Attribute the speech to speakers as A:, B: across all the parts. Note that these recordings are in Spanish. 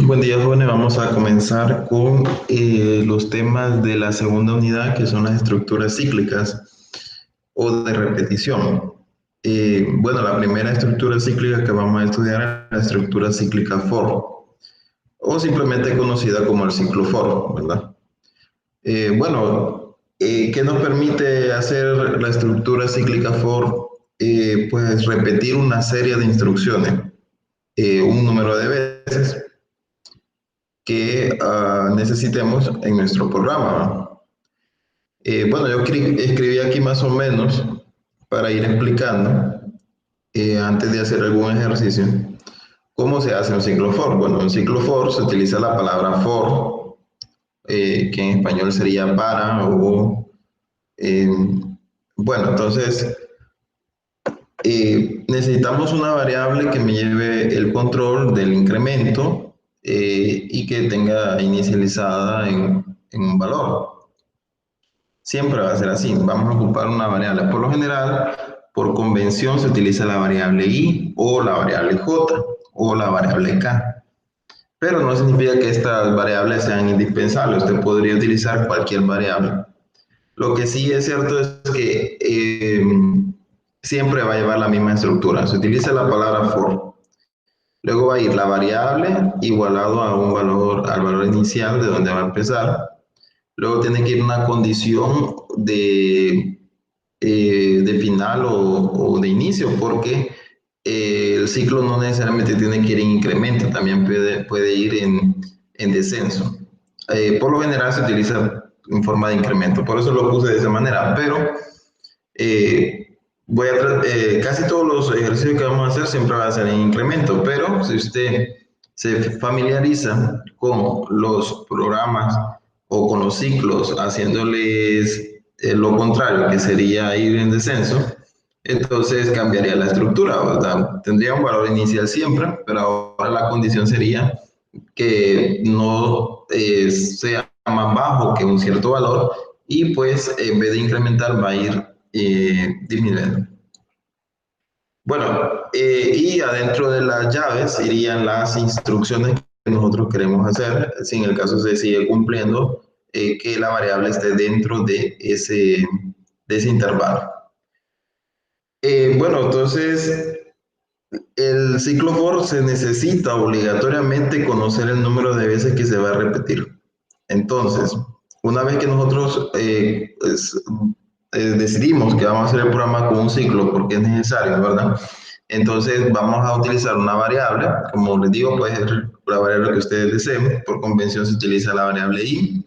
A: Buen día, jóvenes. Vamos a comenzar con los temas de la segunda unidad, que son las estructuras cíclicas o de repetición. Bueno, la primera estructura cíclica que vamos a estudiar es la estructura cíclica for, o simplemente conocida como el ciclo for, ¿verdad? ¿Qué nos permite hacer la estructura cíclica for? Pues repetir una serie de instrucciones, un número de veces que necesitemos en nuestro programa. Yo escribí aquí más o menos para ir explicando, antes de hacer algún ejercicio, cómo se hace un ciclo for. Bueno, un ciclo for se utiliza la palabra for, que en español sería para o... eh, entonces necesitamos una variable que me lleve el control del incremento y que tenga inicializada en un valor. Siempre va a ser así. Vamos a ocupar una variable. Por lo general, por convención se utiliza la variable i o la variable j o la variable k. Pero no significa que estas variables sean indispensables. Usted podría utilizar cualquier variable. Lo que sí es cierto es que siempre va a llevar la misma estructura. Se utiliza la palabra for. Luego va a ir la variable igualado a un valor, al valor inicial de donde va a empezar. Luego tiene que ir una condición de final o de inicio, porque el ciclo no necesariamente tiene que ir en incremento, también puede ir en descenso. Por lo general se utiliza en forma de incremento, por eso lo puse de esa manera, pero casi todos los ejercicios que vamos a hacer siempre van a ser en incremento, pero si usted se familiariza con los programas o con los ciclos haciéndoles lo contrario, que sería ir en descenso, entonces cambiaría la estructura, ¿verdad? Tendría un valor inicial siempre, pero ahora la condición sería que no sea más bajo que un cierto valor y pues en vez de incrementar va a ir disminuyendo. Y adentro de las llaves irían las instrucciones que nosotros queremos hacer, si en el caso se sigue cumpliendo, que la variable esté dentro de ese intervalo. Entonces, el ciclo for se necesita obligatoriamente conocer el número de veces que se va a repetir. Entonces, una vez que nosotros decidimos que vamos a hacer el programa con un ciclo porque es necesario, ¿verdad? Entonces vamos a utilizar una variable, como les digo, puede ser la variable que ustedes deseen, por convención se utiliza la variable i,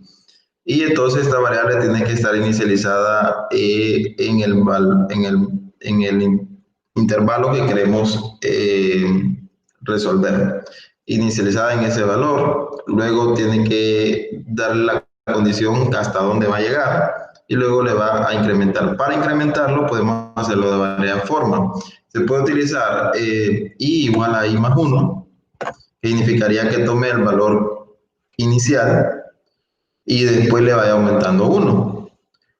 A: y entonces esta variable tiene que estar inicializada en el intervalo que queremos resolver, inicializada en ese valor, luego tiene que darle la condición hasta dónde va a llegar y luego le va a incrementar. Para incrementarlo podemos hacerlo de varias formas. Se puede utilizar i igual a i más 1, que significaría que tome el valor inicial y después le vaya aumentando 1.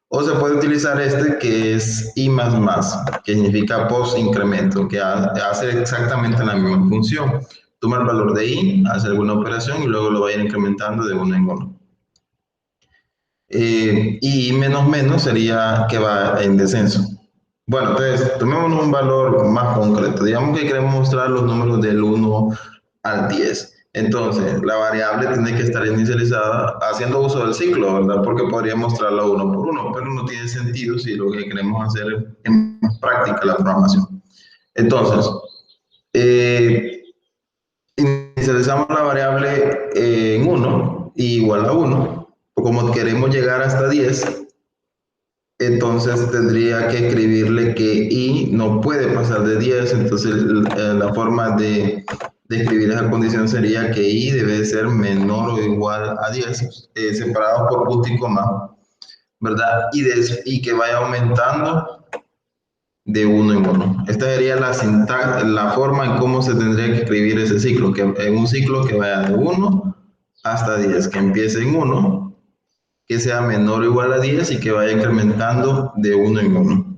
A: O se puede utilizar este que es i más, que significa post incremento, que hace exactamente la misma función. Toma el valor de i, hace alguna operación y luego lo va a ir incrementando de uno en uno. Y menos sería que va en descenso. Bueno, entonces tomemos un valor más concreto. Digamos que queremos mostrar los números del 1 al 10. Entonces, la variable tiene que estar inicializada haciendo uso del ciclo, ¿verdad? Porque podría mostrarla uno por uno, pero no tiene sentido si lo que queremos hacer es más práctica la programación. Entonces, inicializamos la variable en 1 igual a 1. Como queremos llegar hasta 10, entonces tendría que escribirle que i no puede pasar de 10, entonces la forma de escribir esa condición sería que i debe ser menor o igual a 10, separados por punto y coma, ¿verdad? Y que vaya aumentando de uno en uno. Esta sería la forma en cómo se tendría que escribir ese ciclo, que en un ciclo que vaya de 1 hasta 10, que empiece en 1, que sea menor o igual a 10 y que vaya incrementando de uno en uno.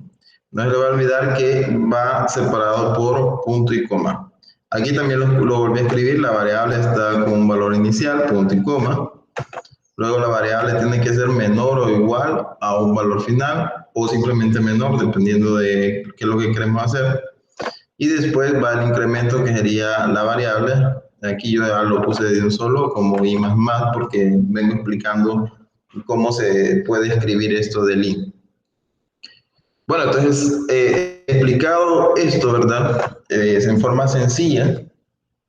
A: No se le va a olvidar que va separado por punto y coma. Aquí también lo volví a escribir, la variable está con un valor inicial, punto y coma. Luego la variable tiene que ser menor o igual a un valor final o simplemente menor, dependiendo de qué es lo que queremos hacer. Y después va el incremento que sería la variable. Aquí yo ya lo puse de un solo como i más más porque vengo explicando cómo se puede escribir esto del i. Bueno, entonces, he explicado esto, ¿verdad? En forma sencilla,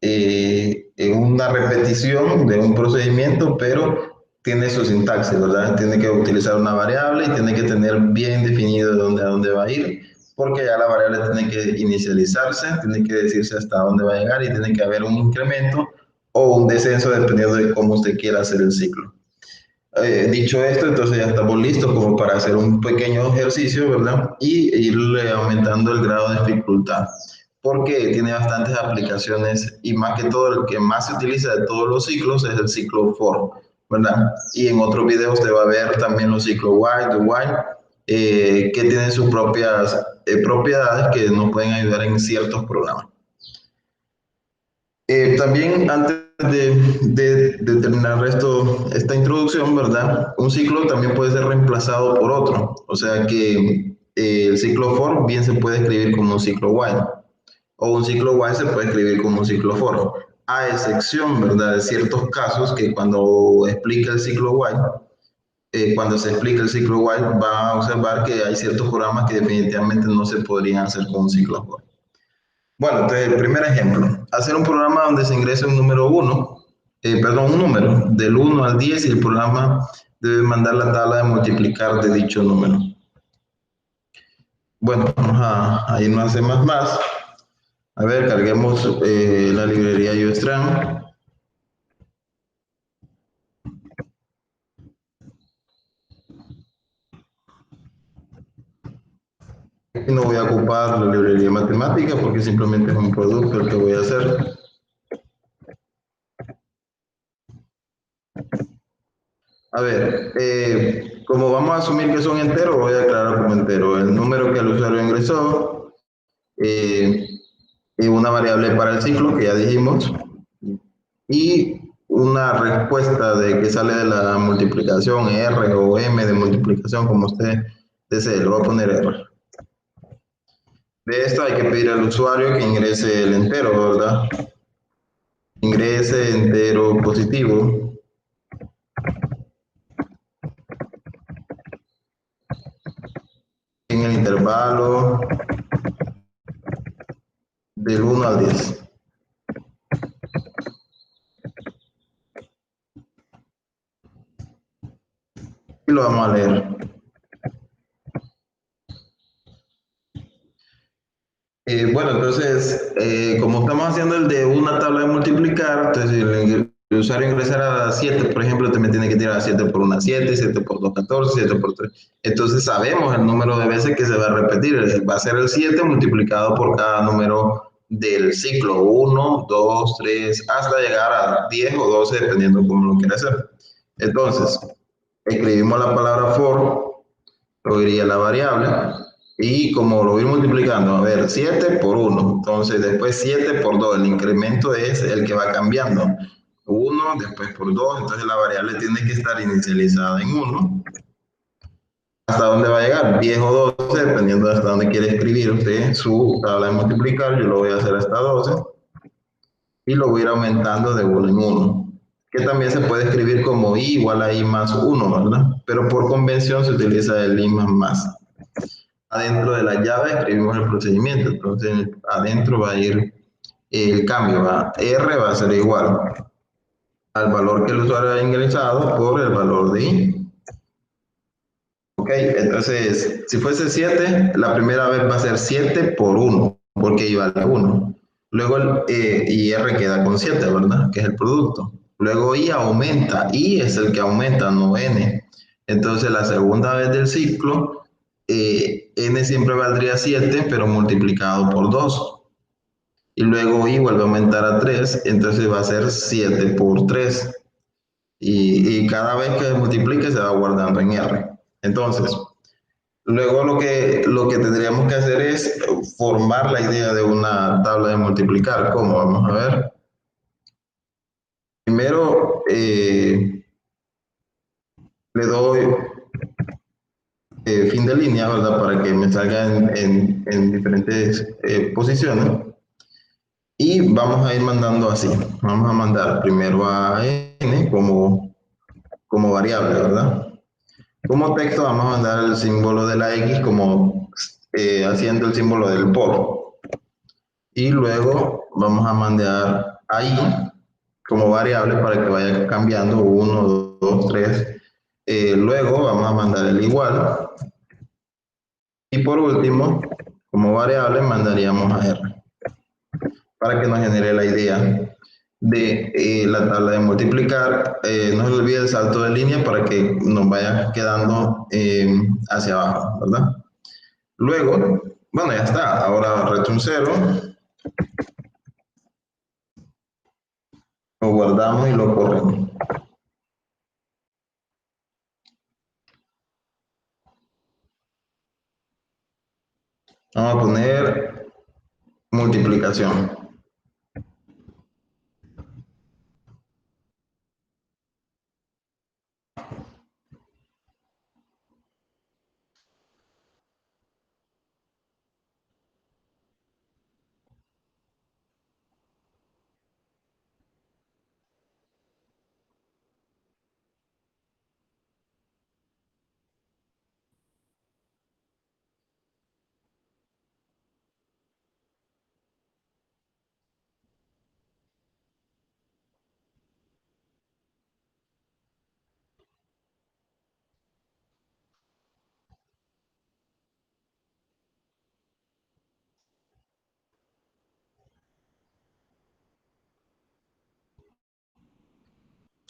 A: en una repetición de un procedimiento, pero tiene su sintaxis, ¿verdad? Tiene que utilizar una variable y tiene que tener bien definido de dónde, a dónde va a ir, porque ya la variable tiene que inicializarse, tiene que decirse hasta dónde va a llegar y tiene que haber un incremento o un descenso dependiendo de cómo usted quiera hacer el ciclo. Dicho esto, entonces ya estamos listos como para hacer un pequeño ejercicio, ¿verdad? Y irle aumentando el grado de dificultad, porque tiene bastantes aplicaciones y más que todo el que más se utiliza de todos los ciclos es el ciclo for, ¿verdad? Y en otros videos usted va a ver también los ciclos while, the while, que tienen sus propias propiedades que nos pueden ayudar en ciertos programas. También antes de terminar esta introducción, ¿verdad? Un ciclo también puede ser reemplazado por otro. O sea que el ciclo for bien se puede escribir como un ciclo while. O un ciclo while se puede escribir como un ciclo for. A excepción, ¿verdad? De ciertos casos que cuando explica el ciclo while, cuando se explica el ciclo while, va a observar que hay ciertos programas que definitivamente no se podrían hacer con un ciclo for. Bueno, entonces el primer ejemplo, hacer un programa donde se ingrese un número un número del 1 al 10 y el programa debe mandar la tabla de multiplicar de dicho número. Bueno, vamos a irnos a C++. A ver, carguemos la librería UStream. Aquí no voy a ocupar la librería matemática porque simplemente es un producto el que voy a hacer. A ver, como vamos a asumir que son enteros, voy a declarar como entero el número que el usuario ingresó, eh, y una variable para el ciclo que ya dijimos, y una respuesta de que sale de la multiplicación R o M de multiplicación, como usted desee, lo va a poner R. De esto hay que pedir al usuario que ingrese el entero, ¿verdad? Ingrese entero positivo en el intervalo del 1 al 10. Y lo vamos a leer. Bueno, entonces, como estamos haciendo el de una tabla de multiplicar, entonces el usuario ingresará a 7, por ejemplo, también tiene que tirar 7 por 1, 7, 7 por 2, 14, 7 por 3. Entonces sabemos el número de veces que se va a repetir. Va a ser el 7 multiplicado por cada número del ciclo, 1, 2, 3, hasta llegar a 10 o 12, dependiendo cómo lo quiera hacer. Entonces, escribimos la palabra for, lo iría la variable, y como lo voy multiplicando, a ver, 7 por 1, entonces después 7 por 2, el incremento es el que va cambiando. 1, después por 2, entonces la variable tiene que estar inicializada en 1. ¿Hasta dónde va a llegar? 10 o 12, dependiendo de hasta dónde quiere escribir usted su tabla de multiplicar. Yo lo voy a hacer hasta 12 y lo voy a ir aumentando de 1 en 1. Que también se puede escribir como i igual a i más 1, ¿verdad? Pero por convención se utiliza el i más más. Adentro de la llave escribimos el procedimiento, entonces adentro va a ir el cambio, R va a ser igual al valor que el usuario ha ingresado por el valor de I. Ok, entonces si fuese 7, la primera vez va a ser 7 por 1, porque I vale 1. Luego y R queda con 7, ¿verdad? Que es el producto. Luego I aumenta, I es el que aumenta, no N. Entonces la segunda vez del ciclo, N siempre valdría 7, pero multiplicado por 2. Y luego I vuelve a aumentar a 3, entonces va a ser 7 por 3. Y cada vez que multiplique se va guardando en R. Entonces, Luego lo que tendríamos que hacer es formar la idea de una tabla de multiplicar. ¿Cómo? Vamos a ver. Primero le doy fin de línea, ¿verdad? Para que me salga en diferentes posiciones. Y vamos a ir mandando así. Vamos a mandar primero a n como variable, ¿verdad? Como texto vamos a mandar el símbolo de la X como haciendo el símbolo del por. Y luego vamos a mandar ahí como variable para que vaya cambiando uno, 2, 3. Luego vamos a mandar el igual. Y por último, como variable mandaríamos a R para que nos genere la idea de la tabla de multiplicar. No se olvide el salto de línea para que nos vaya quedando hacia abajo, ¿verdad? Luego, bueno, ya está. Ahora reto un cero, lo guardamos y lo corremos. Vamos a poner multiplicación.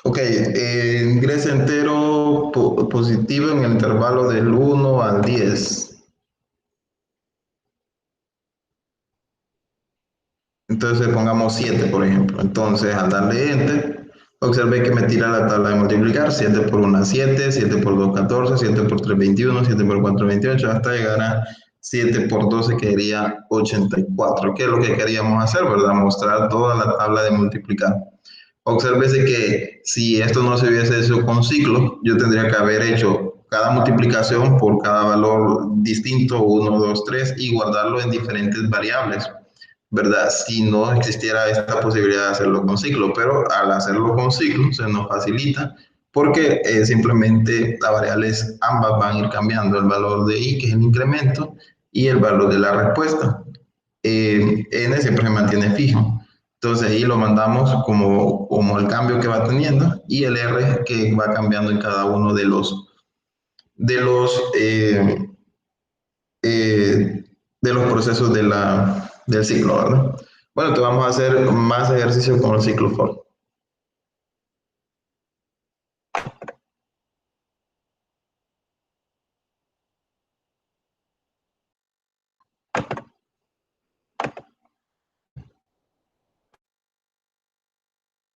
A: Ok, ingresa entero positivo en el intervalo del 1 al 10. Entonces pongamos 7, por ejemplo. Entonces, al darle Enter, observe que me tira la tabla de multiplicar. 7 por 1, 7, 7 por 2, 14, 7 por 3, 21, 7 por 4, 28, hasta llegar a 7 por 12, que sería 84. ¿Qué es lo que queríamos hacer, verdad? Mostrar toda la tabla de multiplicar. Obsérvese que si esto no se hubiese hecho con ciclo, yo tendría que haber hecho cada multiplicación por cada valor distinto, 1, 2, 3, y guardarlo en diferentes variables, ¿verdad? Si no existiera esta posibilidad de hacerlo con ciclo, pero al hacerlo con ciclo se nos facilita porque simplemente las variables ambas van a ir cambiando, el valor de i, que es el incremento, y el valor de la respuesta. N siempre se mantiene fijo. Entonces ahí lo mandamos como el cambio que va teniendo y el R que va cambiando en cada uno de los eh, de los procesos del ciclo, ¿verdad? Bueno, te vamos a hacer más ejercicio con el ciclo for.